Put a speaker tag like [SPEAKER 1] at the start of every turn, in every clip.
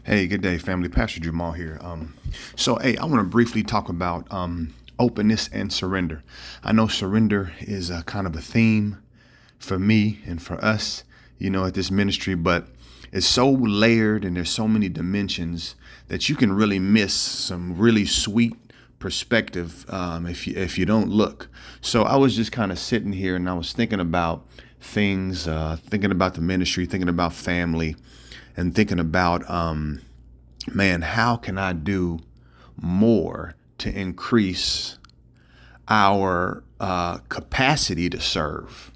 [SPEAKER 1] Hey, good day, family. Pastor Jamal here. Hey, I want to briefly talk about openness and surrender. I know surrender is a kind of a theme for me and for us, at this ministry, but it's so layered and there's so many dimensions that you can really miss some really sweet perspective if you don't look. So I was just kind of sitting here and I was thinking about things, thinking about the ministry, thinking about family, and thinking about man, how can I do more to increase our capacity to serve?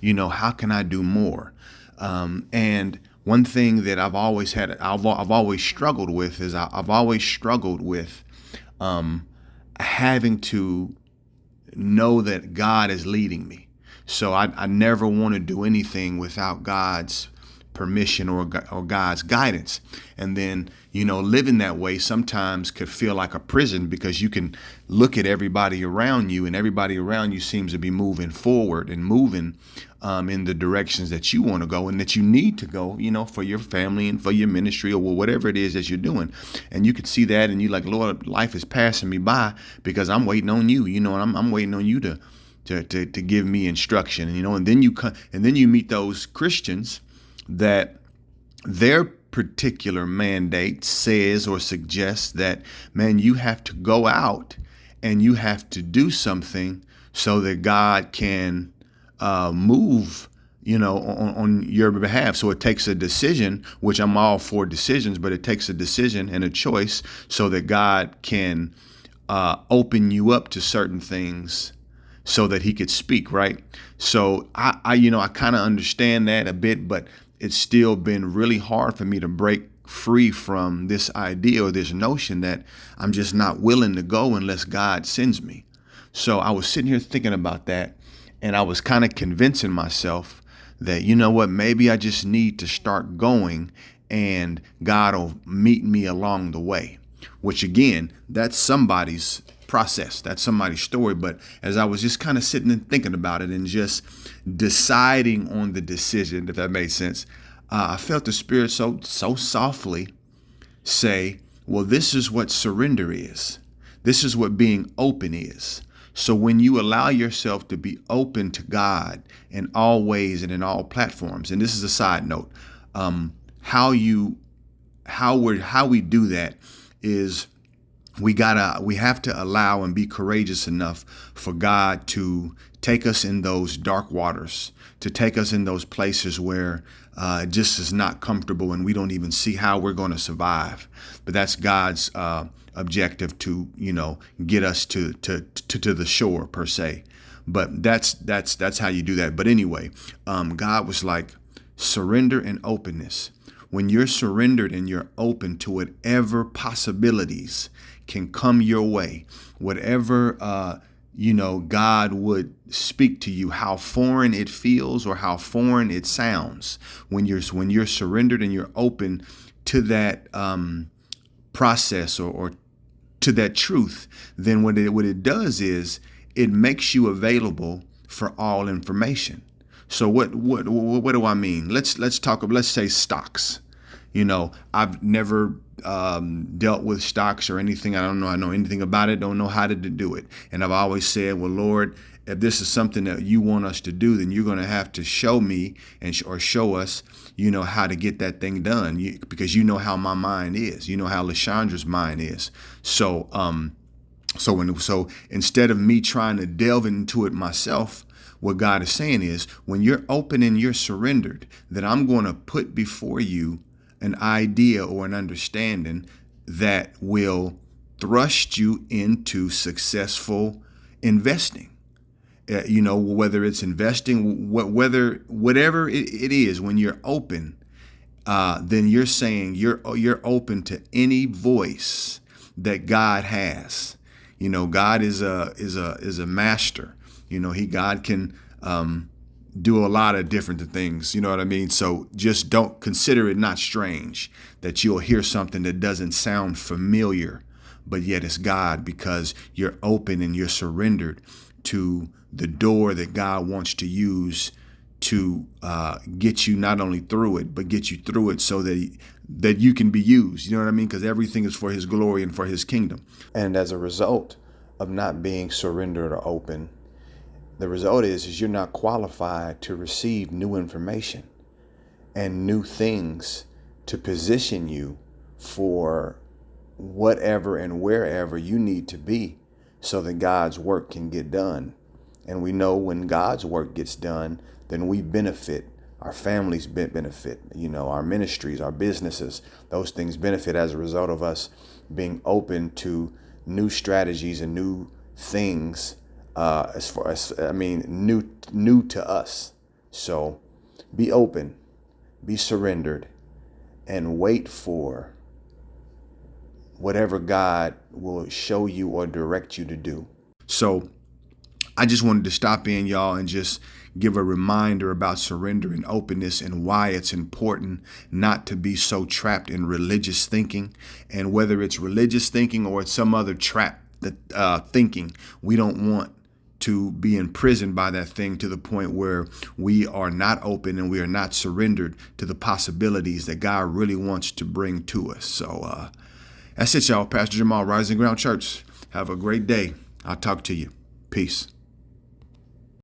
[SPEAKER 1] How can I do more? And one thing that I've always struggled with is I've always struggled with having to know that God is leading me. So I never want to do anything without God's permission or God's guidance. And then, living that way sometimes could feel like a prison because you can look at everybody around you and everybody around you seems to be moving forward and moving in the directions that you want to go and that you need to go, for your family and for your ministry or whatever it is that you're doing. And you could see that and you're like, Lord, life is passing me by because I'm waiting on you, and I'm waiting on you to give me instruction, and then you meet those Christians that their particular mandate says or suggests that, man, you have to go out and you have to do something so that God can move, on your behalf. So it takes a decision, which I'm all for decisions, but it takes a decision and a choice so that God can open you up to certain things so that he could speak, right? So I kind of understand that a bit, but it's still been really hard for me to break free from this idea or this notion that I'm just not willing to go unless God sends me. So I was sitting here thinking about that, and I was kind of convincing myself that, maybe I just need to start going and God will meet me along the way, which again, that's somebody's process. That's somebody's story. But as I was just kind of sitting and thinking about it and just deciding on the decision, if that made sense, I felt the Spirit so softly say, well, this is what surrender is. This is what being open is. So when you allow yourself to be open to God in all ways and in all platforms, and this is a side note, how we do that is we have to allow and be courageous enough for God to take us in those dark waters, to take us in those places where it just is not comfortable and we don't even see how we're going to survive. But that's God's objective to, get us to the shore per se. But that's how you do that. But anyway, God was like, surrender and openness. When you're surrendered and you're open to whatever possibilities can come your way, whatever God would speak to you, how foreign it feels or how foreign it sounds, when you're surrendered and you're open to that process or to that truth, then what it does is it makes you available for all information. So what do I mean? Let's say stocks. I've never dealt with stocks or anything. I know anything about it. Don't know how to do it. And I've always said, well, Lord, if this is something that you want us to do, then you're going to have to show me or show us, how to get that thing done. Because you know how my mind is. You know how LaShandra's mind is. So, so instead of me trying to delve into it myself, what God is saying is, when you're open and you're surrendered, then I'm going to put before you an idea or an understanding that will thrust you into successful investing. Whether it's investing, whatever it is, when you're open, then you're saying you're open to any voice that God has. God is a master. God can do a lot of different things. You know what I mean? So just don't consider it not strange that you'll hear something that doesn't sound familiar, but yet it's God, because you're open and you're surrendered to the door that God wants to use to get you not only through it, but get you through it so that that you can be used. You know what I mean? Because everything is for his glory and for his kingdom.
[SPEAKER 2] And as a result of not being surrendered or open, the result is you're not qualified to receive new information and new things to position you for whatever and wherever you need to be so that God's work can get done. And we know when God's work gets done, then we benefit. Our families benefit, our ministries, our businesses, those things benefit as a result of us being open to new strategies and new things, new to us. So be open, be surrendered, and wait for whatever God will show you or direct you to do.
[SPEAKER 1] So I just wanted to stop in, y'all, and just give a reminder about surrender and openness and why it's important not to be so trapped in religious thinking. And whether it's religious thinking or it's some other trap thinking, we don't want to be imprisoned by that thing to the point where we are not open and we are not surrendered to the possibilities that God really wants to bring to us. So that's it, y'all. Pastor Jamal, Rising Ground Church. Have a great day. I'll talk to you. Peace.